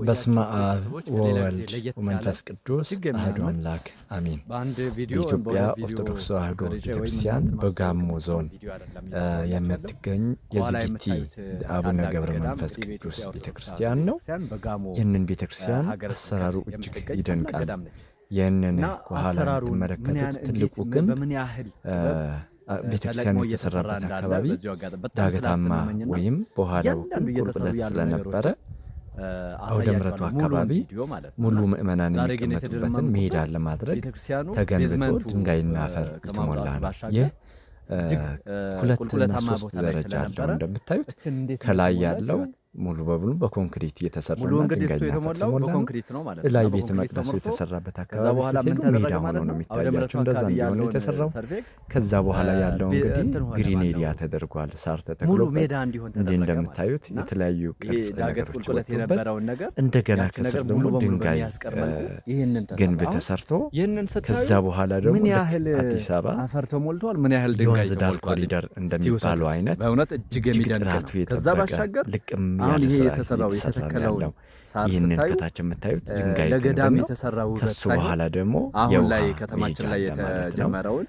በስመ አብ ወወልድ ወመንፈስ ቅዱስ አሐዱ አምላክ አሜን። በኢትዮጵያ ኦርቶዶክስ ተዋሕዶ ቤተክርስቲያን በጋሞ ዞን የምትገኝ የዝጊቲ አቡነ ገብረ መንፈስ ቅዱስ ቤተክርስቲያን ነው። ይህንን ቤተክርስቲያን አሰራሩ እጅግ ይደንቃል። ይህንን ከኋላ የምትመለከቱት ትልቁ ግንብ ቤተክርስቲያን የተሰራበት አካባቢ ዳገታማ ወይም በኋላው ቁልቁለት ስለነበረ አውደ ምሕረቱ አካባቢ ሙሉ ምእመናን የሚቀመጡበትን ሜዳን ለማድረግ ተገንብቶ ድንጋይና አፈር የተሞላ ነው። ይህ ሁለትና ሶስት ደረጃ አለው። እንደምታዩት ከላይ ያለው ሙሉ በሙሉ በኮንክሪት የተሰራና ድንጋይና አፈር የተሞላ ነው። ላይ ቤተ መቅደሱ የተሰራበት አካባቢ ስትሄዱ ሜዳ ሆኖ ነው የሚታያቸው። እንደዛ እንዲሆን የተሰራው። ከዛ በኋላ ያለው እንግዲህ ግሪን ኤሪያ ተደርጓል። ሳር ተተክሎበት እንዲህ እንደምታዩት የተለያዩ ቅርጽ ነገሮች ወጥቶበት እንደገና ከስር ደግሞ ድንጋይ ግንብ ተሰርቶ ከዛ በኋላ ደግሞ አዲስ አበባ አፈር ተሞልቷል። ምን ያህል ድንጋይ የወንዝ ዳር ኮሪደር እንደሚባለው አይነት በእውነት እጅግ የሚደንቅ ከዛ ባሻገር አሁን ይሄ የተሰራው የተተከለው ይህንን ከታች የምታዩት ድንጋይ ለገዳም የተሰራው ውበት ከሱ በኋላ ደግሞ አሁን ላይ ከተማችን ላይ የተጀመረውን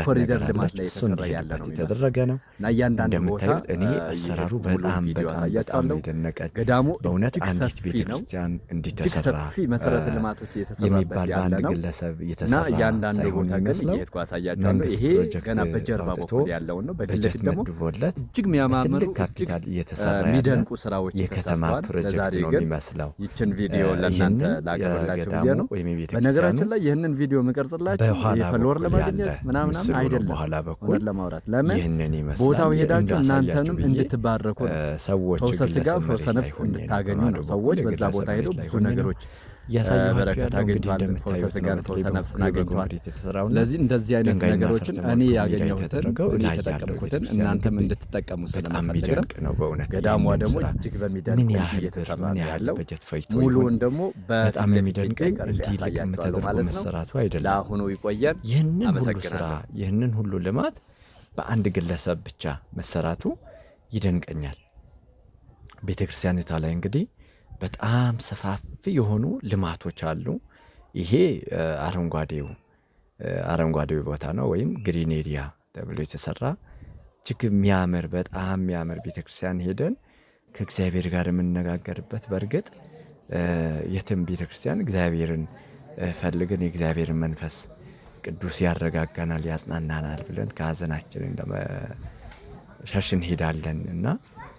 ኮሪደር ልማት ላይ ያለ ነው የተደረገ ነው። እና እያንዳንዱ እንደምታዩት እኔ አሰራሩ በጣም የደነቀ ገዳሙ በእውነት አንዲት ቤተክርስቲያን እንዲተሰራ መሰረተ ልማቶች የሚባል በአንድ ግለሰብ የተሰራ እያንዳንዱ ቦታ ግን እየሄድኩ አሳያቸዋለሁ። ይሄ ገና በጀርባ በኩል ያለው ነው። በፊት ለፊት ደግሞ እጅግ የሚያማምሩ ካፒታል እየተሰራ የሚደንቁ ስራዎች የከተማ ፕሮጀክት ነው የሚመስለው። ይችን ቪዲዮ ለእናንተ ላቀርብላችሁ ብዬ ነው። በነገራችን ላይ ይህንን ቪዲዮ መቀርጽላችሁ የፈሎወር ለማግኘት ምናምን አይደለም፣ በኋላ በኩል ለማውራት ለምን ቦታው ሄዳችሁ እናንተንም እንድትባረኩ ሰዎች ፈውሰ ሥጋ ፈውሰ ነፍስ እንድታገኙ ነው። ሰዎች በዛ ቦታ ሄደው ብዙ ነገሮች በረከት አግኝቷል። ፈውሰ ሥጋን ፈውሰ ነፍስን አግኝቷል። ስለዚህ እንደዚህ አይነት ነገሮችን እኔ ያገኘሁትን እኔ የተጠቀምኩትን እናንተም እንድትጠቀሙ ስለምፈልግ ነው። በእውነት ገዳሟ ደግሞ እጅግ በሚደንቅ እየተሰራ ነው ያለው። ሙሉውን ደግሞ በጣም የሚደንቅ እንዲህ ተደርጎ መሰራቱ አይደለም። ለአሁኑ ይቆየን። ይህንን ሁሉ ስራ ይህንን ሁሉ ልማት በአንድ ግለሰብ ብቻ መሰራቱ ይደንቀኛል። ቤተክርስቲያኒቷ ላይ እንግዲህ በጣም ሰፋፊ የሆኑ ልማቶች አሉ። ይሄ አረንጓዴው ቦታ ነው ወይም ግሪን ኤሪያ ተብሎ የተሰራ እጅግ የሚያምር በጣም የሚያምር ቤተክርስቲያን ሄደን ከእግዚአብሔር ጋር የምንነጋገርበት በእርግጥ የትም ቤተክርስቲያን እግዚአብሔርን ፈልገን የእግዚአብሔርን መንፈስ ቅዱስ ያረጋጋናል፣ ያጽናናናል ብለን ከሀዘናችን ለመሸሽ እንሄዳለን እና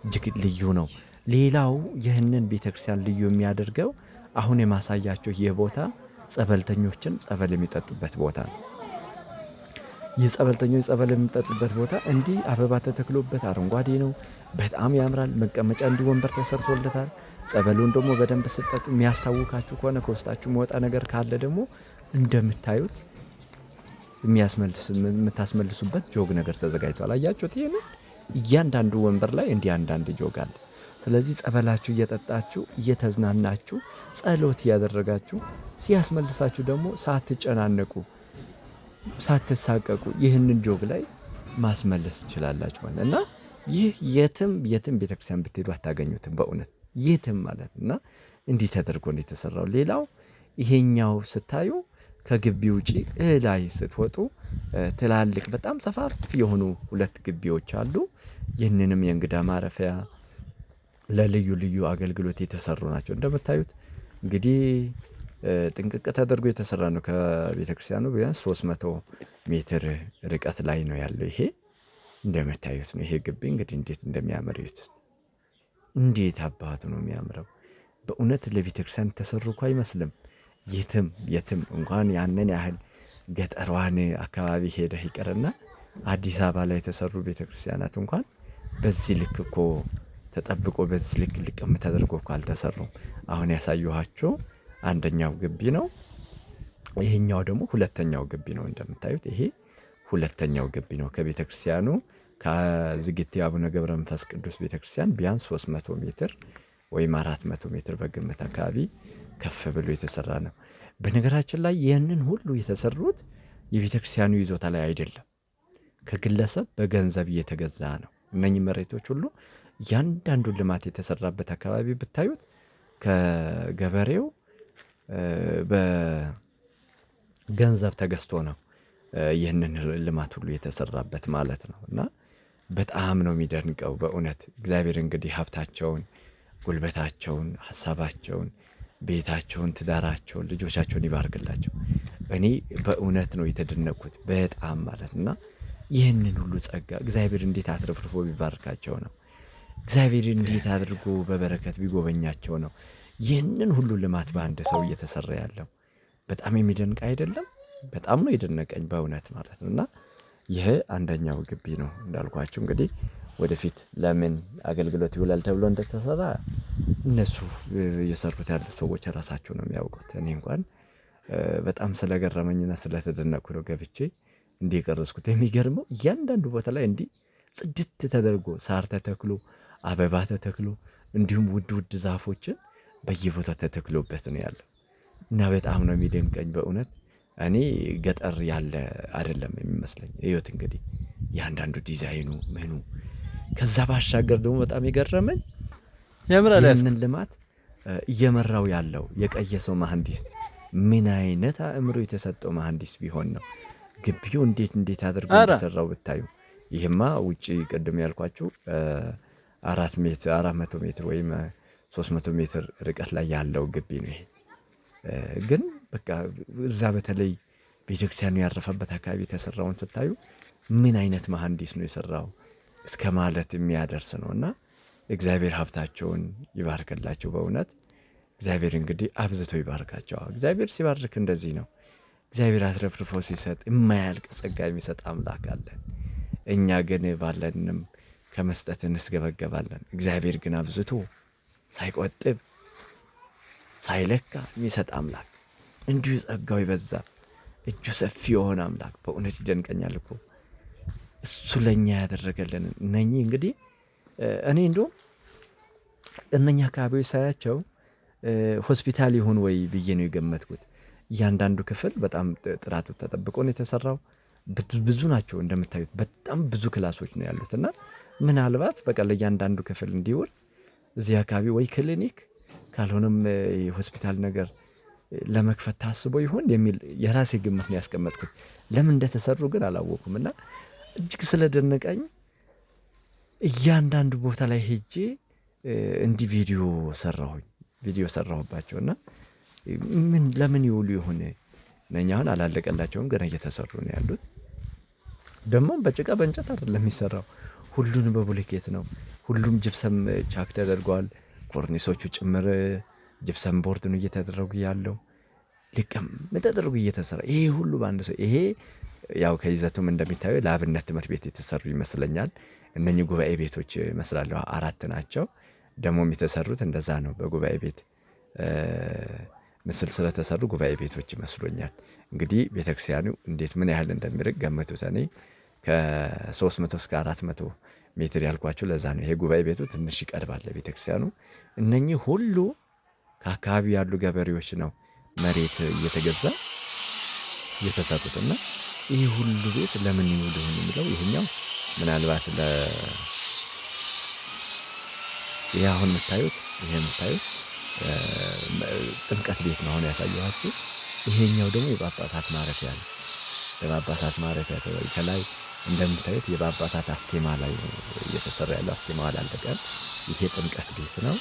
እጅግ ልዩ ነው። ሌላው ይህንን ቤተክርስቲያን ልዩ የሚያደርገው አሁን የማሳያቸው ይህ ቦታ ጸበልተኞችን ጸበል የሚጠጡበት ቦታ ነው። ይህ ጸበልተኞች ጸበል የሚጠጡበት ቦታ እንዲህ አበባ ተተክሎበት አረንጓዴ ነው፣ በጣም ያምራል። መቀመጫ እንዲህ ወንበር ተሰርቶለታል። ጸበሉን ደግሞ በደንብ ስጠጡ የሚያስታውካችሁ ከሆነ ከውስጣችሁ መወጣ ነገር ካለ ደግሞ እንደምታዩት የምታስመልሱበት ጆግ ነገር ተዘጋጅቷል። አያችሁት? ይሄን እያንዳንዱ ወንበር ላይ እንዲህ አንዳንድ ጆግ አለ። ስለዚህ ጸበላችሁ እየጠጣችሁ እየተዝናናችሁ ጸሎት እያደረጋችሁ ሲያስመልሳችሁ ደግሞ ሳትጨናነቁ ሳትሳቀቁ ይህንን ጆግ ላይ ማስመለስ ትችላላችሁ ማለት እና ይህ የትም ቤተክርስቲያን ብትሄዱ አታገኙትም። በእውነት የትም ማለት እና እንዲህ ተደርጎ ነው የተሰራው። ሌላው ይሄኛው ስታዩ ከግቢ ውጪ ላይ ስትወጡ ትላልቅ በጣም ሰፋፊ የሆኑ ሁለት ግቢዎች አሉ። ይህንንም የእንግዳ ማረፊያ ለልዩ ልዩ አገልግሎት የተሰሩ ናቸው። እንደምታዩት እንግዲህ ጥንቅቅ ተደርጎ የተሰራ ነው። ከቤተክርስቲያኑ ቢያንስ 300 ሜትር ርቀት ላይ ነው ያለው። ይሄ እንደምታዩት ነው። ይሄ ግቢ እንግዲህ እንዴት እንደሚያምር ይሁት። እንዴት አባቱ ነው የሚያምረው። በእውነት ለቤተክርስቲያን ተሰሩ እኮ አይመስልም። የትም እንኳን ያንን ያህል ገጠሯን አካባቢ ሄደህ ይቀርና አዲስ አበባ ላይ የተሰሩ ቤተክርስቲያናት እንኳን በዚህ ልክ እኮ ተጠብቆ በዚህ ልክ ልቅም ተደርጎ እኮ አልተሰሩም። አሁን ያሳየኋችሁ አንደኛው ግቢ ነው። ይሄኛው ደግሞ ሁለተኛው ግቢ ነው። እንደምታዩት ይሄ ሁለተኛው ግቢ ነው። ከቤተክርስቲያኑ ከዝጊቲ አቡነ ገብረ መንፈስ ቅዱስ ቤተክርስቲያን ቢያንስ 300 ሜትር ወይም 400 ሜትር በግምት አካባቢ ከፍ ብሎ የተሰራ ነው። በነገራችን ላይ ይህንን ሁሉ የተሰሩት የቤተክርስቲያኑ ይዞታ ላይ አይደለም፣ ከግለሰብ በገንዘብ እየተገዛ ነው። እነኚህ መሬቶች ሁሉ እያንዳንዱ ልማት የተሰራበት አካባቢ ብታዩት ከገበሬው በገንዘብ ተገዝቶ ነው ይህንን ልማት ሁሉ የተሰራበት ማለት ነው። እና በጣም ነው የሚደንቀው በእውነት እግዚአብሔር እንግዲህ ሀብታቸውን፣ ጉልበታቸውን፣ ሀሳባቸውን፣ ቤታቸውን፣ ትዳራቸውን፣ ልጆቻቸውን ይባርክላቸው። እኔ በእውነት ነው የተደነቅኩት በጣም ማለት እና ይህንን ሁሉ ጸጋ እግዚአብሔር እንዴት አትረፍርፎ ቢባርካቸው ነው። እግዚአብሔር እንዴት አድርጎ በበረከት ቢጎበኛቸው ነው ይህንን ሁሉ ልማት በአንድ ሰው እየተሰራ ያለው። በጣም የሚደንቅ አይደለም? በጣም ነው የደነቀኝ በእውነት ማለት ነው። እና ይህ አንደኛው ግቢ ነው እንዳልኳችሁ። እንግዲህ ወደፊት ለምን አገልግሎት ይውላል ተብሎ እንደተሰራ እነሱ የሰሩት ያሉት ሰዎች ራሳቸው ነው የሚያውቁት። እኔ እንኳን በጣም ስለገረመኝና ስለተደነቅኩ ነው ገብቼ እንዲህ የቀረጽኩት። የሚገርመው እያንዳንዱ ቦታ ላይ እንዲህ ጽድት ተደርጎ ሳር ተተክሎ አበባ ተተክሎ እንዲሁም ውድ ውድ ዛፎችን በየቦታው ተተክሎበት ነው ያለው እና በጣም ነው የሚደንቀኝ በእውነት። እኔ ገጠር ያለ አይደለም የሚመስለኝ። እዩት እንግዲህ ያንዳንዱ ዲዛይኑ ምኑ። ከዛ ባሻገር ደግሞ በጣም የገረመኝ ይህንን ልማት እየመራው ያለው የቀየሰው መሐንዲስ ምን አይነት አእምሮ የተሰጠው መሐንዲስ ቢሆን ነው ግቢው እንዴት አድርጎ እንደሰራው ብታዩ። ይህማ ውጪ ቅድም ያልኳችሁ 400 ሜትር ወይም 300 ሜትር ርቀት ላይ ያለው ግቢ ነው ይሄ። ግን በቃ እዛ በተለይ ቤተክርስቲያኑ ያረፈበት አካባቢ የተሰራውን ስታዩ ምን አይነት መሐንዲስ ነው የሰራው እስከ ማለት የሚያደርስ ነው። እና እግዚአብሔር ሀብታቸውን ይባርክላቸው በእውነት። እግዚአብሔር እንግዲህ አብዝቶ ይባርካቸው። እግዚአብሔር ሲባርክ እንደዚህ ነው። እግዚአብሔር አትረፍርፎ ሲሰጥ የማያልቅ ጸጋ የሚሰጥ አምላክ አለን። እኛ ግን ባለንም ከመስጠት እንስገበገባለን። እግዚአብሔር ግን አብዝቶ ሳይቆጥብ ሳይለካ የሚሰጥ አምላክ፣ እንዲሁ ጸጋው ይበዛ እጁ ሰፊ የሆነ አምላክ በእውነት ይደንቀኛል እኮ እሱ ለኛ ያደረገልን። እነኚህ እንግዲህ እኔ እንደውም እነኛ አካባቢዎች ሳያቸው ሆስፒታል ይሁን ወይ ብዬ ነው የገመትኩት። እያንዳንዱ ክፍል በጣም ጥራቱ ተጠብቆ ነው የተሰራው። ብዙ ናቸው እንደምታዩት፣ በጣም ብዙ ክላሶች ነው ያሉት እና ምናልባት በቃ ለእያንዳንዱ ክፍል እንዲውል እዚህ አካባቢ ወይ ክሊኒክ ካልሆነም የሆስፒታል ነገር ለመክፈት ታስቦ ይሆን የሚል የራሴ ግምት ነው ያስቀመጥኩት። ለምን እንደተሰሩ ግን አላወኩም እና እጅግ ስለደነቀኝ እያንዳንዱ ቦታ ላይ ሄጄ እንዲህ ቪዲዮ ሰራሁባቸው እና ለምን ይውሉ ይሆን? እነኛ አሁን አላለቀላቸውም፣ ገና እየተሰሩ ነው ያሉት። ደግሞ በጭቃ በእንጨት አይደለም የሚሰራው፣ ሁሉንም በቡልኬት ነው። ሁሉም ጅብሰም ቻክ ተደርጓል። ኮርኒሶቹ ጭምር ጅብሰም ቦርድ ነው እየተደረጉ ያለው። ልቅም ተደርጉ እየተሰራ ይሄ ሁሉ በአንድ ሰው። ይሄ ያው ከይዘቱም እንደሚታየው ለአብነት ትምህርት ቤት የተሰሩ ይመስለኛል። እነኚህ ጉባኤ ቤቶች ይመስላሉ፣ 4 ናቸው። ደግሞም የተሰሩት እንደዛ ነው፣ በጉባኤ ቤት ምስል ስለተሰሩ ጉባኤ ቤቶች ይመስሉኛል። እንግዲህ ቤተክርስቲያኑ እንዴት ምን ያህል እንደሚርቅ ገምቱት። እኔ ከ300 እስከ 400 ሜትር ያልኳቸው ለዛ ነው። ይሄ ጉባኤ ቤቱ ትንሽ ይቀርባል ለቤተክርስቲያኑ። እነኚህ ሁሉ ከአካባቢ ያሉ ገበሬዎች ነው መሬት እየተገዛ እየተሰጡትና ይህ ሁሉ ቤት ለምን ይውል ይሆን የሚለው ይሄኛው ምናልባት ይሄ አሁን የምታዩት ጥምቀት ቤት ነው አሁን ያሳየኋችሁ። ይሄኛው ደግሞ የጳጳሳት ማረፊያ ነው። የጳጳሳት ማረፊያ ከላይ እንደምታዩት የጳጳሳት አስኬማ ላይ እየተሰራ ያለው አስኬማ አላለቀም። ይሄ ጥምቀት ቤት ነው።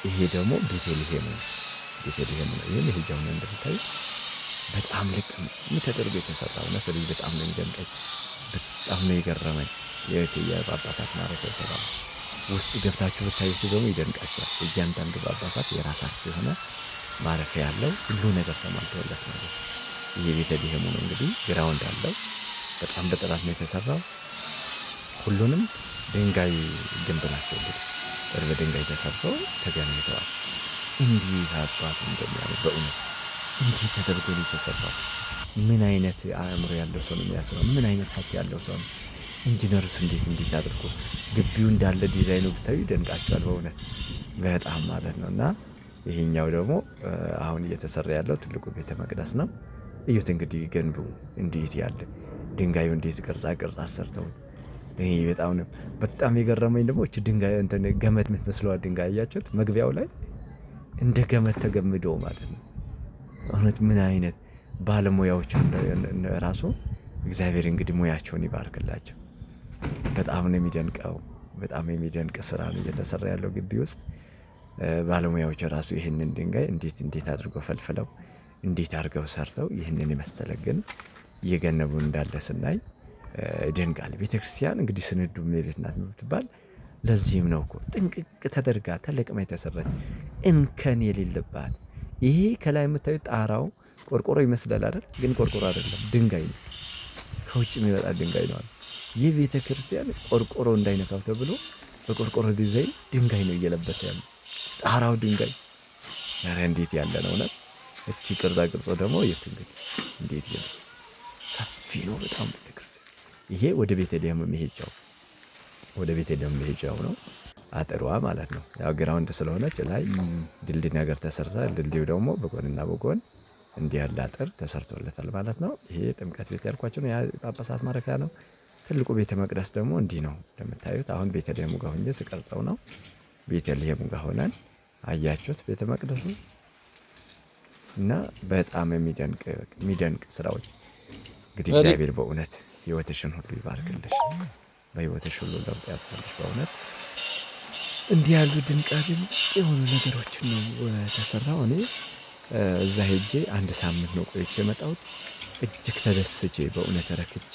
ይሄ ደግሞ ቤተልሔም ነው። ይሄን ይሄኛው ነው እንደምታዩት በጣም ልቅ ተደርጎ የተሰራው ነው። ስለዚህ በጣም ነው የሚደንቀኝ፣ በጣም ነው የገረመኝ። የጳጳሳት ማረፊያ የተባለው ውስጥ ገብታችሁ ብታዩት ደግሞ ይደንቃችኋል። እያንዳንዱ ጳጳሳት የራሳቸው የሆነ ማረፊያ ያለው ሁሉ ነገር ተሟልቶለት ነው። ይሄ ቤተልሔሙ ነው እንግዲህ ግራውንድ አለው። በጣም በጥራት ነው የተሰራው። ሁሉንም ድንጋይ ግንብ ናቸው እንግዲህ በድንጋይ ተሰርተው ተገንብተዋል። እንዴት አባቱ እንደሚያምር በእውነት እንዴት ተደርጎ ነው የተሰራው? ምን አይነት አእምሮ ያለው ሰው ነው የሚያስበው? ምን አይነት ሀብት ያለው ሰው ነው? ኢንጂነርስ እንዴት አድርጎ ግቢው እንዳለ ዲዛይኑ ብታዩ ይደንቃቸዋል በእውነት በጣም ማለት ነው። እና ይሄኛው ደግሞ አሁን እየተሰራ ያለው ትልቁ ቤተ መቅደስ ነው። እዩት እንግዲህ ገንቡ እንዴት ያለ ድንጋዩ እንዴት ቅርጻ አሰርተውት። ይሄ በጣም የገረመኝ ደግሞ እቺ ድንጋይ ገመድ የምትመስለዋ ድንጋይ አያችሁት? መግቢያው ላይ እንደ ገመድ ተገምዶ ማለት ነው። እውነት ምን አይነት ባለሙያዎች ራሱ እግዚአብሔር እንግዲህ ሙያቸውን ይባርክላቸው። በጣም ነው የሚደንቀው። በጣም የሚደንቅ ስራ ነው እየተሰራ ያለው ግቢ ውስጥ። ባለሙያዎች ራሱ ይህንን ድንጋይ እንዴት አድርገው ፈልፍለው እንዴት አድርገው ሰርተው ይህንን የመሰለ ግንብ እየገነቡ እንዳለ ስናይ ይደንቃል። ቤተክርስቲያን እንግዲህ ስንዱ እመቤት ናት የምትባል ለዚህም ነው እኮ ጥንቅቅ ተደርጋ ተለቅማ የተሰራች እንከን የሌለባት። ይሄ ከላይ የምታዩት ጣራው ቆርቆሮ ይመስላል አይደል? ግን ቆርቆሮ አይደለም፣ ድንጋይ ነው። ከውጭ የሚወጣ ድንጋይ ነው። ይህ ቤተ ክርስቲያን ቆርቆሮ እንዳይነካው ተብሎ በቆርቆሮ ዲዛይን ድንጋይ ነው እየለበሰ ያለው። ጣራው ድንጋይ። ኧረ እንዴት ያለ ነው ነው። እቺ ቅርጻ ቅርጾ ደግሞ የት እንግዲህ እንዴት ይላል። ሰፊ ነው በጣም ቤተ ክርስቲያን። ይሄ ወደ ቤተልሔም መሄጃው ነው። አጥሯ ማለት ነው። ያው ግራውንድ ስለሆነች ላይ ድልድይ ነገር ተሰርታ፣ ድልድዩ ደግሞ በጎንና በጎን እንዲህ ያለ አጥር ተሰርቶለታል ማለት ነው። ይሄ ጥምቀት ቤት ያልኳቸው ነው። የጳጳሳት ማረፊያ ነው። ትልቁ ቤተ መቅደስ ደግሞ እንዲህ ነው እንደምታዩት። አሁን ቤተልሔሙ ጋር ሆኜ ስቀርጸው ነው። ቤተልሔሙ ጋር ሆነን አያችሁት ቤተ መቅደሱ እና በጣም የሚደንቅ ስራዎች እንግዲህ እግዚአብሔር በእውነት ህይወትሽን ሁሉ ይባርክልሽ። በህይወትሽ ሁሉ ለውጥ ያስፈልሽ። በእውነት እንዲህ ያሉ ድንቅ የሆኑ ነገሮችን ነው ተሰራው። እኔ እዛ ሄጄ 1 ሳምንት ነው ቆይቼ የመጣሁት። እጅግ ተደስቼ በእውነት ረክቼ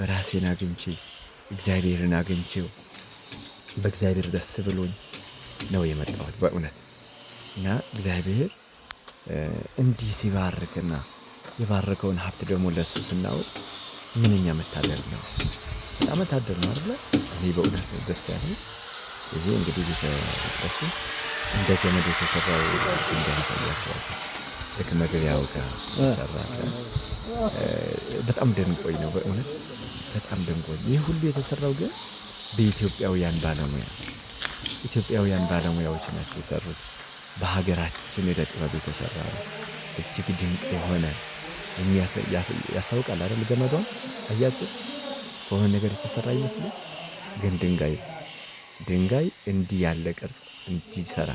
ራሴን አግኝቼ እግዚአብሔርን አግኝቼው በእግዚአብሔር ደስ ብሎኝ ነው የመጣሁት በእውነት። እና እግዚአብሔር እንዲህ ሲባርክና የባረከውን ሀብት ደግሞ ለሱ ስናወጥ ምንኛ መታደል ነው። በጣም መታደል ነው አይደል? እኔ በእውነት ደስ ያለኝ ይሄ እንግዲህ ቤተ መቅደሱ እንደ ገመድ የተሰራው እንደሚታያቸው ልክ መግቢያው ጋር ተሰራ። በጣም ደንቆኝ ነው በእውነት በጣም ደንቆኝ። ይህ ሁሉ የተሰራው ግን በኢትዮጵያውያን ባለሙያዎች ናቸው የሰሩት። በሀገራችን ዕደ ጥበብ የተሰራ ነው። እጅግ ድንቅ የሆነ ያስታውቃል አይደል? ገመዷን አያችሁ? ከሆነ ነገር የተሰራ ይመስላል፣ ግን ድንጋይ እንዲህ ያለ ቅርጽ እንዲሰራ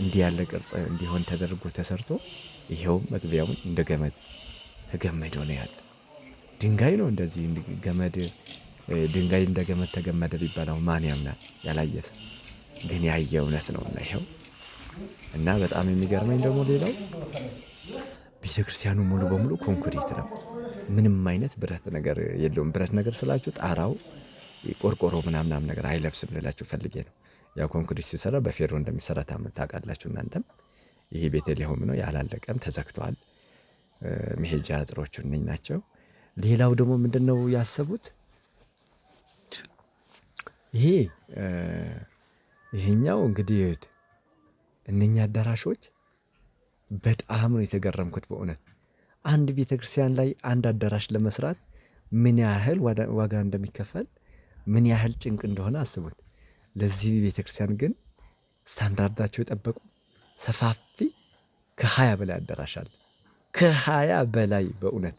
እንዲህ ያለ ቅርጽ እንዲሆን ተደርጎ ተሰርቶ ይሄው መግቢያውን እንደ ገመድ ተገመዶ ነው ያለ። ድንጋይ ነው እንደዚህ ገመድ ድንጋይ እንደ ገመድ ተገመደ ቢባለው ማን ያምናል? ያላየ ሰው ግን ያየ እውነት ነው። እና ይሄው እና በጣም የሚገርመኝ ደግሞ ሌላው ቤተክርስቲያኑ ሙሉ በሙሉ ኮንክሪት ነው። ምንም አይነት ብረት ነገር የለውም። ብረት ነገር ስላችሁ ጣራው ቆርቆሮ ምናምን ነገር አይለብስም ልላችሁ ፈልጌ ነው። ያው ኮንክሪት ሲሰራ በፌሮ እንደሚሰራ ታውቃላችሁ እናንተም። ይሄ ቤተልሔም ነው፣ ያላለቀም ተዘግቷል። መሄጃ አጥሮቹ እነኝ ናቸው። ሌላው ደግሞ ምንድነው ያሰቡት? ይሄኛው እንግዲህ እነኛ አዳራሾች በጣም ነው የተገረምኩት በእውነት። አንድ ቤተክርስቲያን ላይ አንድ አዳራሽ ለመስራት ምን ያህል ዋጋ እንደሚከፈል ምን ያህል ጭንቅ እንደሆነ አስቡት። ለዚህ ቤተክርስቲያን ግን ስታንዳርዳቸው የጠበቁ ሰፋፊ ከ20 በላይ አዳራሽ አለ። ከ20 በላይ በእውነት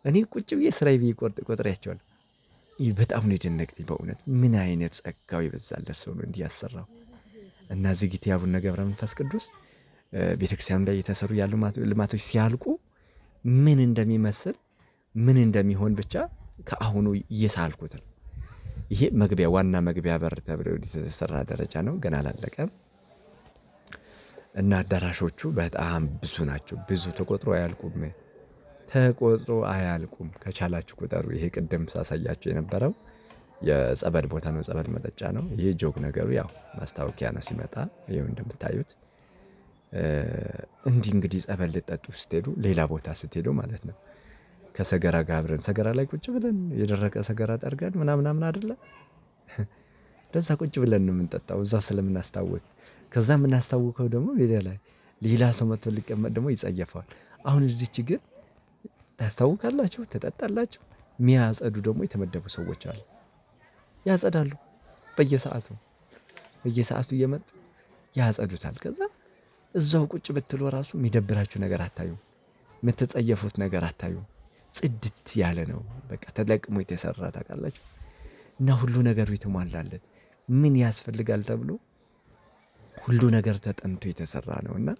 እኔ ቁጭ ብዬ ስራዬ ብዬ ቆጥሬያቸዋለሁ። ይህ በጣም ነው የደነቀኝ በእውነት። ምን አይነት ጸጋው የበዛለት ሰው ነው እንዲህ ያሰራው። እና ዝጊት አቡነ ገብረ መንፈስ ቅዱስ ቤተክርስቲያኑ ላይ የተሰሩ ያሉ ልማቶች ሲያልቁ ምን እንደሚመስል ምን እንደሚሆን ብቻ ከአሁኑ እየሳልኩት ነው። ይሄ መግቢያ ዋና መግቢያ በር ተብሎ የተሰራ ደረጃ ነው፣ ገና አላለቀም። እና አዳራሾቹ በጣም ብዙ ናቸው። ብዙ ተቆጥሮ አያልቁም። ከቻላችሁ ቁጠሩ። ይሄ ቅድም ሳሳያችሁ የነበረው የጸበል ቦታ ነው፣ ጸበል መጠጫ ነው። ይሄ ጆግ ነገሩ ያው ማስታወቂያ ነው ሲመጣ። ይኸው እንደምታዩት እንግዲህ ጸበል ልጠጡ ስትሄዱ ሌላ ቦታ ስትሄዱ ማለት ነው ከሰገራ ጋር አብረን ሰገራ ላይ ቁጭ ብለን የደረቀ ሰገራ ጠርገን ምናምን አይደለ ለዛ ቁጭ ብለን ነው የምንጠጣው፣ እዛ ስለምናስታውቅ። ከዛ የምናስታውቀው ደግሞ ሌላ ሰው መጥቶ ሊቀመጥ ደግሞ ይጸየፈዋል። አሁን እዚች ግን ታስታውቃላችሁ፣ ትጠጣላችሁ። የሚያጸዱ ደግሞ የተመደቡ ሰዎች አሉ፣ ያጸዳሉ። በየሰዓቱ እየመጡ ያጸዱታል። ከዛ እዛው ቁጭ ብትሉ ራሱ የሚደብራችሁ ነገር አታዩ፣ የምትጸየፉት ነገር አታዩ። ጽድት ያለ ነው በቃ ተለቅሞ የተሰራ ታውቃላችሁ። እና ሁሉ ነገሩ የተሟላለት ምን ያስፈልጋል ተብሎ ሁሉ ነገር ተጠንቶ የተሰራ ነው እና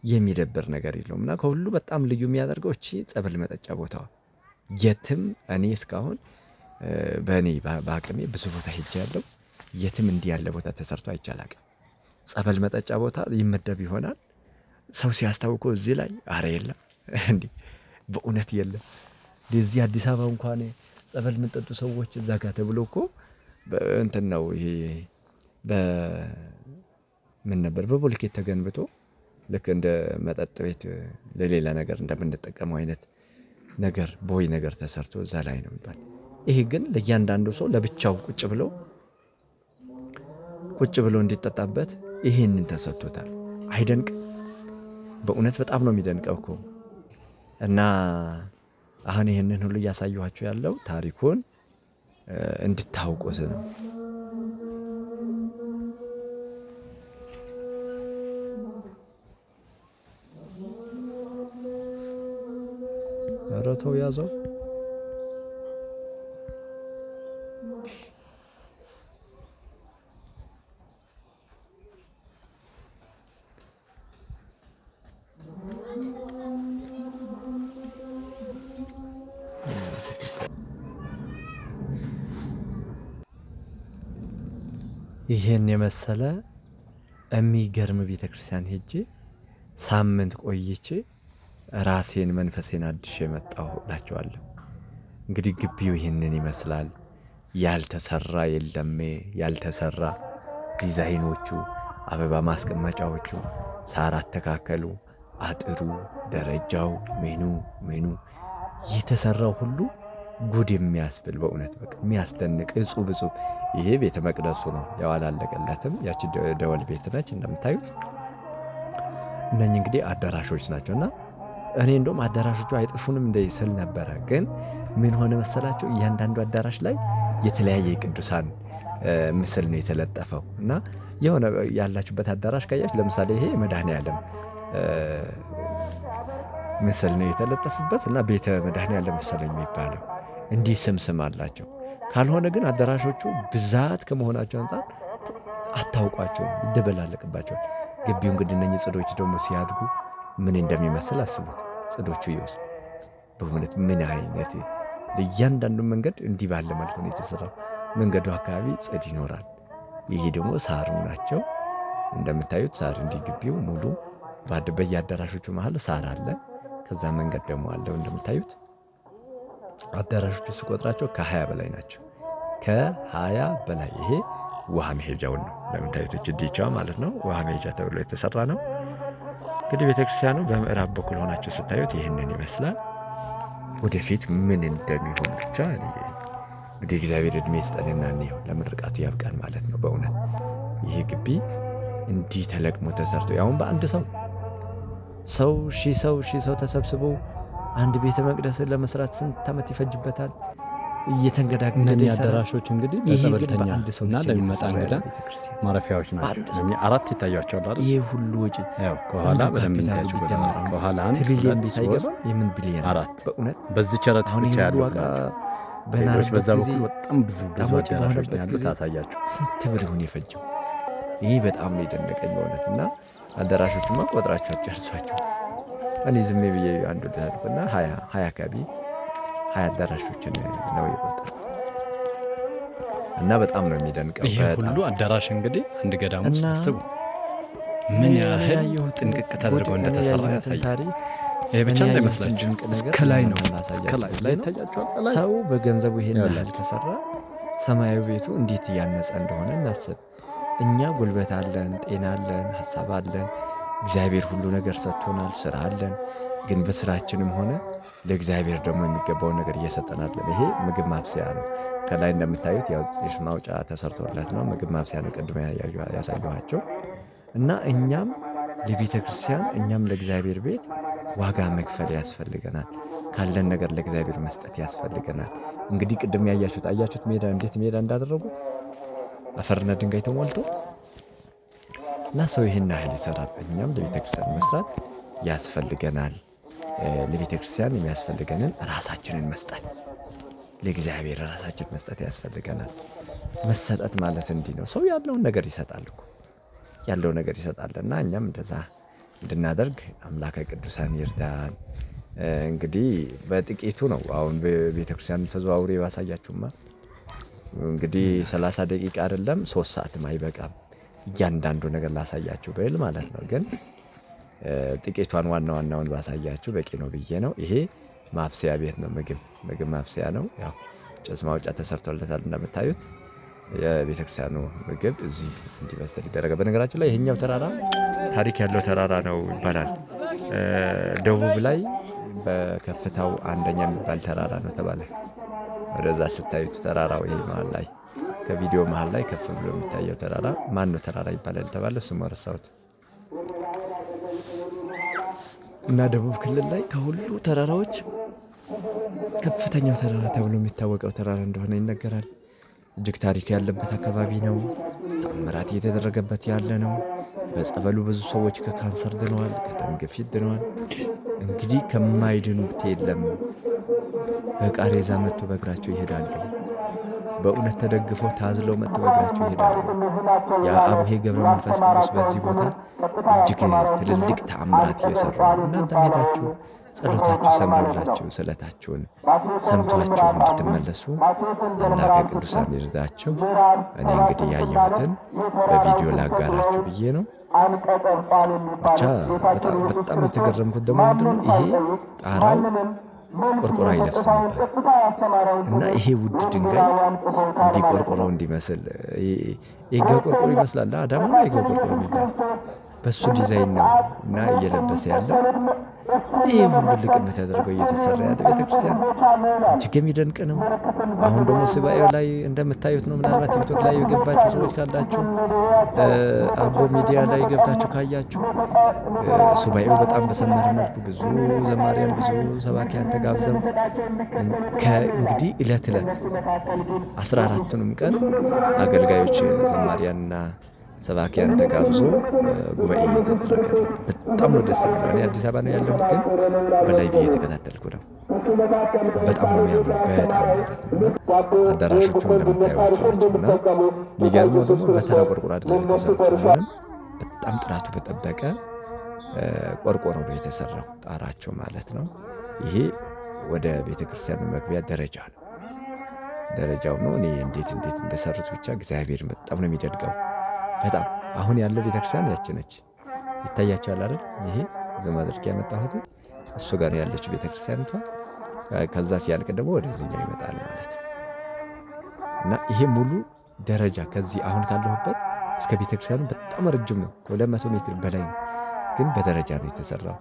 የሚደብር ነገር የለውም። እና ከሁሉ በጣም ልዩ የሚያደርገው እቺ ጸበል መጠጫ ቦታዋ የትም እኔ እስካሁን በእኔ በአቅሜ ብዙ ቦታ ሄጃለሁ። የትም እንዲህ ያለ ቦታ ተሰርቶ አይቼ አላውቅም። ጸበል መጠጫ ቦታ ይመደብ ይሆናል። ሰው ሲያስታውቆ እዚህ ላይ አረ የለም እንዴ በእውነት የለም። እዚህ አዲስ አበባ እንኳን ጸበል የምጠጡ ሰዎች እዛ ጋር ተብሎ እኮ እንትን ነው ይሄ ምን ነበር በቦልኬት ተገንብቶ ልክ እንደ መጠጥ ቤት ለሌላ ነገር እንደምንጠቀመው አይነት ነገር ቦይ ነገር ተሰርቶ እዛ ላይ ነው የሚባል። ይሄ ግን ለእያንዳንዱ ሰው ለብቻው ቁጭ ብሎ እንዲጠጣበት ይሄንን ተሰጥቶታል። አይደንቅ? በእውነት በጣም ነው የሚደንቀው እኮ። እና አሁን ይሄንን ሁሉ እያሳየኋችሁ ያለው ታሪኩን እንድታውቁት ነው። ኧረ ተው ያዘው። ይሄን የመሰለ የሚገርም ቤተክርስቲያን ሄጄ ሳምንት ቆይቼ ራሴን መንፈሴን አድሼ መጣሁ እላቸዋለሁ። እንግዲህ ግቢው ይህንን ይመስላል። ያልተሰራ የለም። ያልተሰራ ዲዛይኖቹ፣ አበባ ማስቀመጫዎቹ፣ ሳር አተካከሉ፣ አጥሩ፣ ደረጃው፣ ሜኑ የተሰራው ሁሉ ጉድ የሚያስብል በእውነት በቃ የሚያስደንቅ እጹብ። ይሄ ቤተ መቅደሱ ነው። ያው አላለቀለትም። ያቺ ደወል ቤት ነች እንደምታዩት። እነኚህ እንግዲህ አዳራሾች ናቸው እና እኔ እንደውም አዳራሾቹ አይጠፉንም እንደ ስል ነበረ። ግን ምን ሆነ መሰላቸው? እያንዳንዱ አዳራሽ ላይ የተለያየ ቅዱሳን ምስል ነው የተለጠፈው እና የሆነ ያላችሁበት አዳራሽ ካያችሁ ለምሳሌ ይሄ መድኃኔዓለም ምስል ነው የተለጠፉበት እና ቤተ መድኃኔዓለም መሰለኝ የሚባለው እንዲህ ስም አላቸው። ካልሆነ ግን አዳራሾቹ ብዛት ከመሆናቸው አንፃር አታውቋቸውም፣ ይደበላለቅባቸዋል። ግቢው እንግዲህ እነኚህ ጽዶች ደግሞ ሲያድጉ ምን እንደሚመስል አስቡት። ጽዶቹ ይወስድ በእውነት ምን አይነት ለእያንዳንዱ መንገድ እንዲህ ባለ መልኩ ነው የተሰራው። መንገዱ አካባቢ ጽድ ይኖራል። ይሄ ደግሞ ሳሩ ናቸው እንደምታዩት። ሳር እንዲህ ግቢው ሙሉ በየአዳራሾቹ መሀል ሳር አለ። ከዛ መንገድ ደግሞ አለው እንደምታዩት። አዳራሾቹ ስቆጥራቸው ከ20 በላይ ናቸው። ከ20 በላይ። ይሄ ውሃ መሄጃውን ነው እንደምታዩት። ዲቻ ማለት ነው ውሃ መሄጃ ተብሎ የተሰራ ነው። እንግዲህ ቤተክርስቲያኑ በምዕራብ በኩል ሆናችሁ ስታዩት ይህንን ይመስላል። ወደፊት ምን እንደሚሆን ብቻ እንግዲህ እግዚአብሔር እድሜ ይስጠንና እንየው፣ ለምርቃቱ ያብቃን ማለት ነው። በእውነት ይሄ ግቢ እንዲህ ተለቅሞ ተሰርቶ ያውን በአንድ ሺህ ሰው ተሰብስበው አንድ ቤተ መቅደስን ለመስራት ስንት ዓመት ይፈጅበታል? እየተንገዳገደ አዳራሾች እንግዲህ ለጸበልተኛ እና ለሚመጣ እንግዳ ማረፊያዎች ናቸው። 4 ይታያቸዋል አይደል? ይሄ ሁሉ ወጪ ከኋላ በደንብ ታያችሁ። ከኋላ ትሪሊየን ቤት አይገባም። የምን ቢሊየን 4 በእውነት በዚህ ቸረት ብቻ ያሉት ናቸው። በዛ በኩል በጣም ብዙ አዳራሾች ያሉት ታሳያችሁ። ስንት ብር ይሁን የፈጀው? ይሄ በጣም ነው የደነቀኝ በእውነት። እና አዳራሾቹማ ቆጥራቸው ጨርሷቸው። እኔ ዝም ብዬ አንዱ ልታልኩና 20 አካባቢ 20 አዳራሾችን ነው የቆጠርኩት። እና በጣም ነው የሚደንቀው። ይሄ ሁሉ አዳራሽ እንግዲህ አንድ ገዳም ውስጥ አስቡ ምን ያህል ጥንቅቅ ተደርጎ እንደተሰራ ያሳያል። ይሄ ብቻ እንዳይመስላችሁ እስከ ላይ ነው ታያችኋል። ሰው በገንዘቡ ይሄን ያህል ከሰራ ሰማያዊ ቤቱ እንዴት እያነጸ እንደሆነ እናስብ። እኛ ጉልበት አለን፣ ጤና አለን፣ ሀሳብ አለን። እግዚአብሔር ሁሉ ነገር ሰጥቶናል፣ ስራ አለን። ግን በስራችንም ሆነ ለእግዚአብሔር ደግሞ የሚገባውን ነገር እየሰጠናለን። ይሄ ምግብ ማብሰያ ነው። ከላይ እንደምታዩት ያው ጭስ ማውጫ ተሰርቶለት ነው። ምግብ ማብሰያ ነው ቅድመ ያሳየኋቸው። እና እኛም ለቤተ ክርስቲያን እኛም ለእግዚአብሔር ቤት ዋጋ መክፈል ያስፈልገናል። ካለን ነገር ለእግዚአብሔር መስጠት ያስፈልገናል። እንግዲህ ቅድም አያችሁት ሜዳ እንዴት ሜዳ እንዳደረጉት አፈርና ድንጋይ ተሞልቶ እና ሰው ይህን ያህል ይሰራል። እኛም ለቤተ ክርስቲያን መስራት ያስፈልገናል። ለቤተ ክርስቲያን የሚያስፈልገንን ራሳችንን መስጠት፣ ለእግዚአብሔር ራሳችን መስጠት ያስፈልገናል። መሰጠት ማለት እንዲህ ነው። ሰው ያለውን ነገር ይሰጣል እኮ ያለው ነገር ይሰጣልና እኛም እንደዛ እንድናደርግ አምላከ ቅዱሳን ይርዳን። እንግዲህ በጥቂቱ ነው አሁን በቤተክርስቲያኑ ተዘዋውሬ ባሳያችሁማ እንግዲህ 30 ደቂቃ አይደለም 3 ሰዓትም አይበቃም እያንዳንዱ ነገር ላሳያችሁ ብል ማለት ነው። ግን ጥቂቷን ዋናውን ባሳያችሁ በቂ ነው ብዬ ነው። ይሄ ማብሰያ ቤት ነው፣ ምግብ ማብሰያ ነው። ያው ጭስ ማውጫ ተሰርቶለታል እንደምታዩት። የቤተክርስቲያኑ ምግብ እዚህ እንዲበስል ይደረጋል። በነገራችን ላይ ይሄኛው ተራራ ታሪክ ያለው ተራራ ነው ይባላል። ደቡብ ላይ በከፍታው አንደኛ የሚባል ተራራ ነው ተባለ። ወደዛ ስታዩት ተራራው ይሄ መሃል ላይ ከቪዲዮ መሃል ላይ ከፍ ብሎ የሚታየው ተራራ ማን ነው ተራራ ይባላል ተባለ። ስሙ ረሳሁት። እና ደቡብ ክልል ላይ ከሁሉ ተራራዎች ከፍተኛው ተራራ ተብሎ የሚታወቀው ተራራ እንደሆነ ይነገራል። እጅግ ታሪክ ያለበት አካባቢ ነው። ተአምራት እየተደረገበት ያለ ነው። በጸበሉ ብዙ ሰዎች ከካንሰር ድነዋል፣ ከደም ግፊት ድነዋል። እንግዲህ ከማይድኑት የለም። በቃሬዛ መጥቶ በእግራቸው ይሄዳሉ። በእውነት ተደግፈው ታዝለው መጥቶ በእግራቸው ይሄዳሉ። የአቡሄ ገብረ መንፈስ ቅዱስ በዚህ ቦታ እጅግ ትልልቅ ተአምራት እየሰሩ ነው። እናንተም ሄዳችሁ ጸሎታችሁ ሰምሮላችሁ ስለታችሁን ሰምቷችሁ እንድትመለሱ አምላከ ቅዱሳን ይርዳችሁ። እኔ እንግዲህ ያየሁትን በቪዲዮ ላጋራችሁ ብዬ ነው። ብቻ በጣም የተገረምኩት ደግሞ ምንድነው ይሄ ጣራው ቆርቆሮ አይለብስም ነበር እና ይሄ ውድ ድንጋይ እንዲህ ቆርቆሮ እንዲመስል ይሄ ቆርቆሮ ይመስላል። አዳማ ነው ይሄ ቆርቆሮ የሚባል በሱ ዲዛይን ነው እና እየለበሰ ያለው ይሄ ሁሉ ልቅም ተደርገው እየተሰራ ያለ ቤተክርስቲያን እጅግ የሚደንቅ ነው። አሁን ደግሞ ሱባኤው ላይ እንደምታዩት ነው። ምናልባት ቲክቶክ ላይ የገባችሁ ሰዎች ካላችሁ አቦ ሚዲያ ላይ ገብታችሁ ካያችሁ ሱባኤው በጣም በሰመረ መልኩ ብዙ ዘማሪያን ብዙ ሰባኪያን ተጋብዘው ከእንግዲህ ዕለት 14ቱንም ቀን አገልጋዮች ዘማሪያንና ሰባኪያን ተጋብዞ ጉባኤ እየተደረገ በጣም ነው ደስ የሚለው። እኔ አዲስ አበባ ነው ያለሁት፣ ግን በላይቭ እየተከታተልኩ ነው። በጣም ነው የሚያምረው። በጣም ማለት ነው። አዳራሾቹ እንደምታዩዋቸው ናቸው እና የሚገርመው ደግሞ በተራ ቆርቆሮ አይደለም የተሰሩት። አሁንም በጣም ጥራቱ በጠበቀ ቆርቆሮ ነው የተሰራው ጣራቸው ማለት ነው። ይሄ ወደ ቤተክርስቲያኑ መግቢያ ደረጃ ነው። ደረጃው ነው። እኔ እንዴት እንደሰሩት ብቻ እግዚአብሔር በጣም ነው የሚደንቀው። በጣም አሁን ያለው ቤተክርስቲያን ያቺ ነች። ይታያቸዋል አይደል? ይሄ ዝም አድርጌ ያመጣሁት እሱ ጋር ያለችው ቤተክርስቲያኒቷ። ከዛ ሲያልቅ ደግሞ ወደዚህኛው ይመጣል ማለት ነው። እና ይሄ ሙሉ ደረጃ ከዚህ አሁን ካለሁበት እስከ ቤተክርስቲያኑ በጣም ረጅም ነው። ከ200 ሜትር በላይ ነው፣ ግን በደረጃ ነው የተሰራው።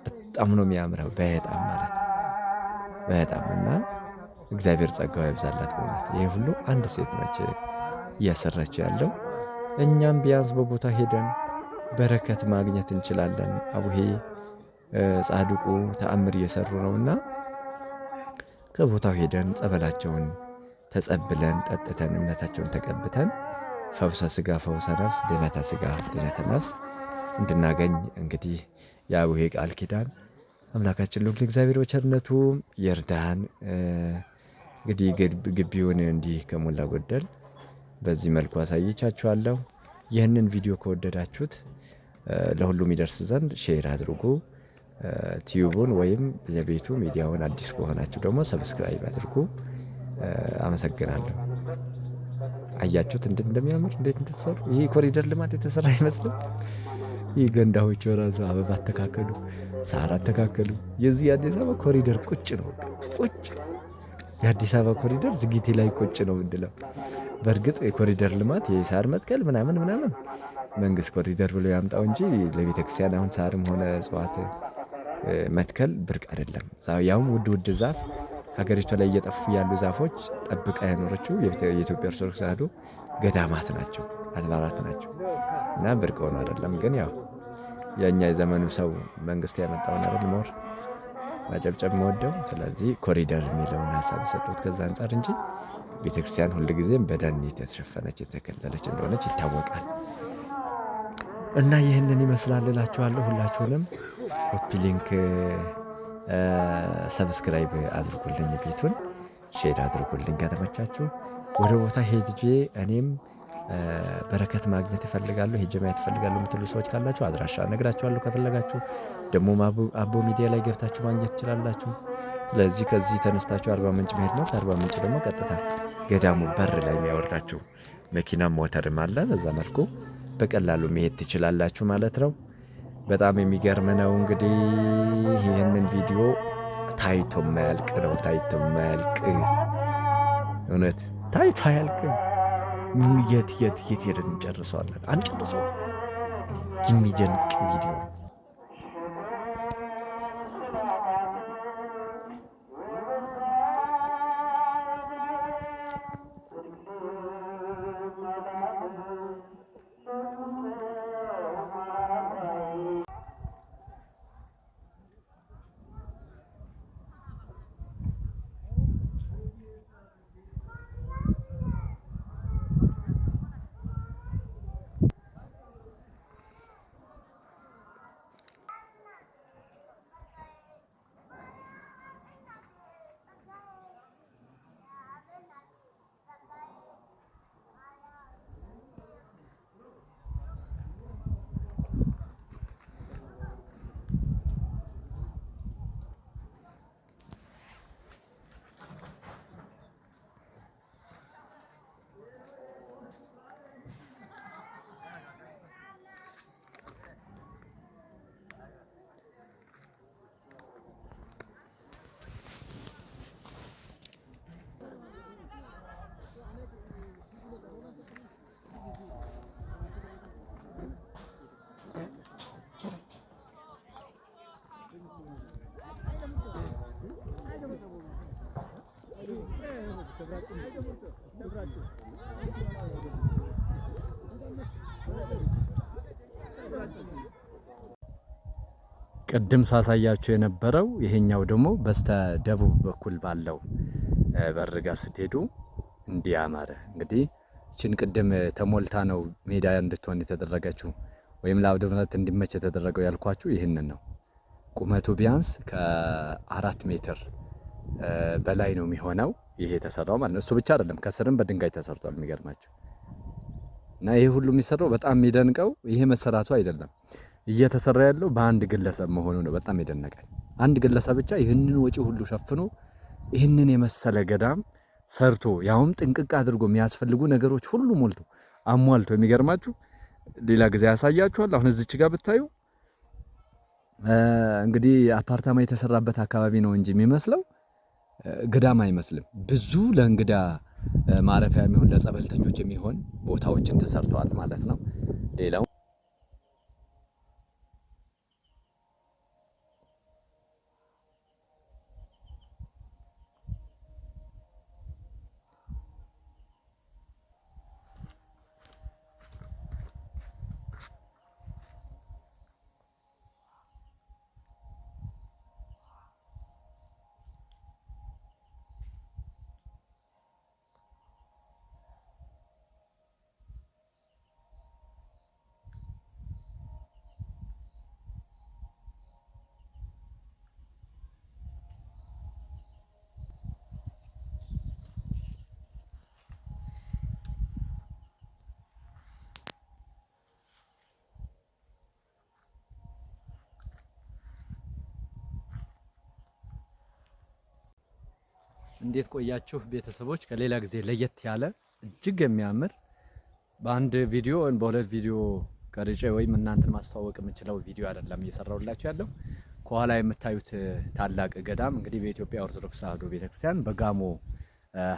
በጣም ነው የሚያምረው። በጣም ማለት ነው በጣም እና እግዚአብሔር ጸጋው ያብዛላት በእውነት። ይሄ ሁሉ አንድ ሴት ነች እያሰራችው ያለው። እኛም ቢያንስ በቦታ ሄደን በረከት ማግኘት እንችላለን። አቡሄ ጻድቁ ተአምር እየሰሩ ነውና ከቦታው ሄደን ጸበላቸውን ተጸብለን ጠጥተን እምነታቸውን ተቀብተን ፈውሰ ስጋ ፈውሰ ነፍስ፣ ድነተ ስጋ ድነተ ነፍስ እንድናገኝ እንግዲህ የአቡሄ ቃል ኪዳን አምላካችን ልዑል እግዚአብሔር በቸርነቱ ይርዳን። እንግዲህ ግቢውን እንዲህ ከሞላ ጎደል በዚህ መልኩ አሳይቻችኋለሁ። ይህንን ቪዲዮ ከወደዳችሁት ለሁሉም ይደርስ ዘንድ ሼር አድርጉ። ቲዩቡን ወይም የቤቱ ሚዲያውን አዲስ ከሆናችሁ ደግሞ ሰብስክራይብ አድርጉ። አመሰግናለሁ። አያችሁት እንደሚያምር እንዴት እንደተሰሩ። ይሄ ኮሪደር ልማት የተሰራ አይመስልም? ይህ ገንዳዎች ራሱ አበባ አተካከሉ፣ ሳር አተካከሉ። የዚህ የአዲስ አበባ ኮሪደር ቁጭ ነው። ቁጭ የአዲስ አበባ ኮሪደር ዝጊቴ ላይ ቁጭ ነው ምንድለው። በእርግጥ የኮሪደር ልማት የሳር መትከል ምናምን መንግስት ኮሪደር ብሎ ያምጣው እንጂ ለቤተክርስቲያን አሁን ሳርም ሆነ እጽዋት መትከል ብርቅ አይደለም። ያውም ውድ ዛፍ ሀገሪቷ ላይ እየጠፉ ያሉ ዛፎች ጠብቃ ያኖረችው የኢትዮጵያ ኦርቶዶክስ ተዋሕዶ ገዳማት ናቸው፣ አድባራት ናቸው እና ብርቅ ሆኖ አይደለም። ግን ያው የኛ የዘመኑ ሰው መንግስት ያመጣውን አይደል ሞር ማጨብጨብ መወደው። ስለዚህ ኮሪደር የሚለውን ሀሳብ የሰጡት ከዛ አንጻር እንጂ ቤተክርስቲያን ሁልጊዜም በደን የተሸፈነች የተከለለች እንደሆነች ይታወቃል። እና ይህንን ይመስላል እላችኋለሁ። ሁላችሁንም ኮፒ ሊንክ ሰብስክራይብ አድርጉልኝ፣ ቤቱን ሼር አድርጉልኝ። ከተመቻችሁ ወደ ቦታ ሄጄ እኔም በረከት ማግኘት ይፈልጋሉ ሄጄ ማየት እፈልጋለሁ የምትሉ ሰዎች ካላችሁ አድራሻ እነግራችኋለሁ። ከፈለጋችሁ ደግሞ አቦ ሚዲያ ላይ ገብታችሁ ማግኘት ትችላላችሁ። ስለዚህ ከዚህ ተነስታችሁ አርባ ምንጭ መሄድ ነው። ከአርባ ምንጭ ደግሞ ቀጥታ ገዳሙ በር ላይ የሚያወርዳችሁ መኪናም ሞተርም አለ። በዛ መልኩ በቀላሉ መሄድ ትችላላችሁ ማለት ነው። በጣም የሚገርም ነው። እንግዲህ ይህንን ቪዲዮ ታይቶ የማያልቅ ነው። ታይቶ የማያልቅ እውነት ታይቶ አያልቅም። የት ሄደን እንጨርሰዋለን? አንጨርሰውም። የሚደንቅ ቪዲዮ ቅድም ሳሳያችሁ የነበረው ይሄኛው ደግሞ በስተ ደቡብ በኩል ባለው በርጋ ስትሄዱ እንዲያማረ እንግዲህ እቺን ቅድም ተሞልታ ነው ሜዳ እንድትሆን የተደረገችው ወይም ለአውደ ምሕረት እንዲመች የተደረገው ያልኳችሁ ይህንን ነው። ቁመቱ ቢያንስ ከ4 ሜትር በላይ ነው የሚሆነው ይሄ የተሰራው ማለት ነው። እሱ ብቻ አይደለም ከስርም በድንጋይ ተሰርቷል። የሚገርማችሁ እና ይሄ ሁሉ የሚሰራው በጣም የሚደንቀው ይሄ መሰራቱ አይደለም እየተሰራ ያለው በአንድ ግለሰብ መሆኑ ነው። በጣም የደነቀኝ አንድ ግለሰብ ብቻ ይህንን ወጪ ሁሉ ሸፍኖ ይህንን የመሰለ ገዳም ሰርቶ ያውም ጥንቅቅ አድርጎ የሚያስፈልጉ ነገሮች ሁሉ ሞልቶ አሟልቶ የሚገርማችሁ ሌላ ጊዜ ያሳያችኋል። አሁን እዚች ጋር ብታዩ እንግዲህ አፓርታማ የተሰራበት አካባቢ ነው እንጂ የሚመስለው ገዳም አይመስልም። ብዙ ለእንግዳ ማረፊያ የሚሆን ለጸበልተኞች የሚሆን ቦታዎችን ተሰርተዋል ማለት ነው። ሌላው እንዴት ቆያችሁ ቤተሰቦች? ከሌላ ጊዜ ለየት ያለ እጅግ የሚያምር በአንድ ቪዲዮ ወይም በሁለት ቪዲዮ ቀርጬ ወይም እናንተን ማስተዋወቅ የምችለው ቪዲዮ አይደለም እየሰራሁላችሁ ያለው። ከኋላ የምታዩት ታላቅ ገዳም እንግዲህ በኢትዮጵያ ኦርቶዶክስ ተዋሕዶ ቤተክርስቲያን በጋሞ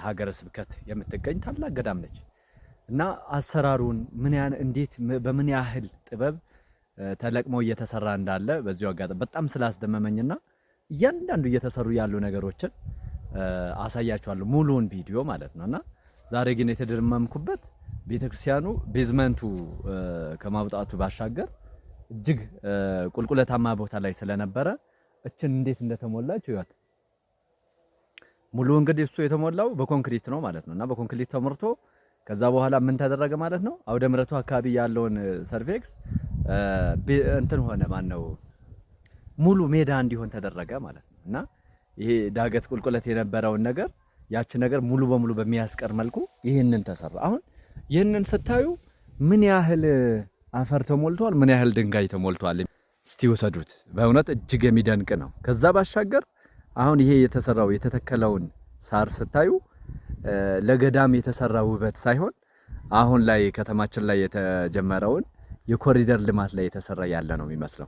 ሀገረ ስብከት የምትገኝ ታላቅ ገዳም ነች እና አሰራሩን እንዴት በምን ያህል ጥበብ ተለቅሞ እየተሰራ እንዳለ በዚሁ አጋጣሚ በጣም ስላስደመመኝና እያንዳንዱ እየተሰሩ ያሉ ነገሮችን አሳያችኋለሁ ሙሉውን ቪዲዮ ማለት ነውና ዛሬ ግን የተደመምኩበት ቤተክርስቲያኑ ቤዝመንቱ ከማውጣቱ ባሻገር እጅግ ቁልቁለታማ ቦታ ላይ ስለነበረ እችን እንዴት እንደተሞላች ይወት ሙሉ እንግዲህ እሱ የተሞላው በኮንክሪት ነው ማለት ነውና በኮንክሪት ተመርቶ ከዛ በኋላ ምን ተደረገ ማለት ነው አውደ ምሕረቱ አካባቢ ያለውን ሰርፌክስ እንትን ሆነ ማነው ሙሉ ሜዳ እንዲሆን ተደረገ ማለት ነውና ይሄ ዳገት ቁልቁለት የነበረውን ነገር ያቺ ነገር ሙሉ በሙሉ በሚያስቀር መልኩ ይሄንን ተሰራ። አሁን ይህንን ስታዩ ምን ያህል አፈር ተሞልቷል፣ ምን ያህል ድንጋይ ተሞልቷል። እስቲ ወሰዱት። በእውነት እጅግ የሚደንቅ ነው። ከዛ ባሻገር አሁን ይሄ የተሰራው የተተከለውን ሳር ስታዩ ለገዳም የተሰራ ውበት ሳይሆን አሁን ላይ ከተማችን ላይ የተጀመረውን የኮሪደር ልማት ላይ የተሰራ ያለ ነው የሚመስለው።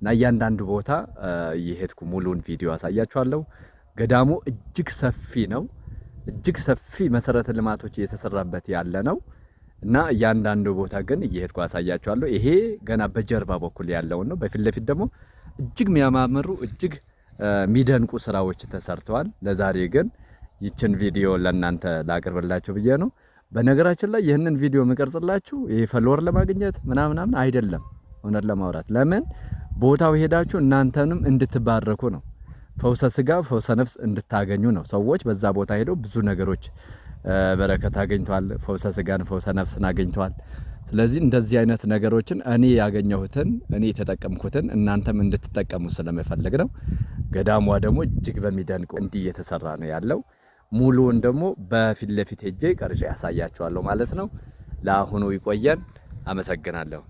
እና እያንዳንዱ ቦታ እየሄድኩ ሙሉን ቪዲዮ አሳያችኋለሁ። ገዳሙ እጅግ ሰፊ ነው። እጅግ ሰፊ መሰረተ ልማቶች እየተሰራበት ያለ ነው። እና እያንዳንዱ ቦታ ግን እየሄድኩ አሳያችኋለሁ። ይሄ ገና በጀርባ በኩል ያለውን ነው። በፊት ለፊት ደግሞ እጅግ የሚያማምሩ እጅግ የሚደንቁ ስራዎች ተሰርተዋል። ለዛሬ ግን ይችን ቪዲዮ ለእናንተ ላቅርብላችሁ ብዬ ነው። በነገራችን ላይ ይህንን ቪዲዮ የምቀርጽላችሁ ይሄ ፎሎወር ለማግኘት ምናምን አይደለም። እውነት ለማውራት ለምን ቦታው ሄዳችሁ እናንተንም እንድትባረኩ ነው። ፈውሰ ስጋ ፈውሰ ነፍስ እንድታገኙ ነው። ሰዎች በዛ ቦታ ሄደው ብዙ ነገሮች በረከት አገኝተዋል። ፈውሰ ስጋን ፈውሰ ነፍስን አገኝተዋል። ስለዚህ እንደዚህ አይነት ነገሮችን እኔ ያገኘሁትን እኔ የተጠቀምኩትን እናንተም እንድትጠቀሙ ስለምፈልግ ነው። ገዳሟ ደግሞ እጅግ በሚደንቅ እንዲህ እየተሰራ ነው ያለው። ሙሉውን ደግሞ በፊት ለፊት ሄጄ ቀርጬ ያሳያችኋለሁ ማለት ነው። ለአሁኑ ይቆየን። አመሰግናለሁ።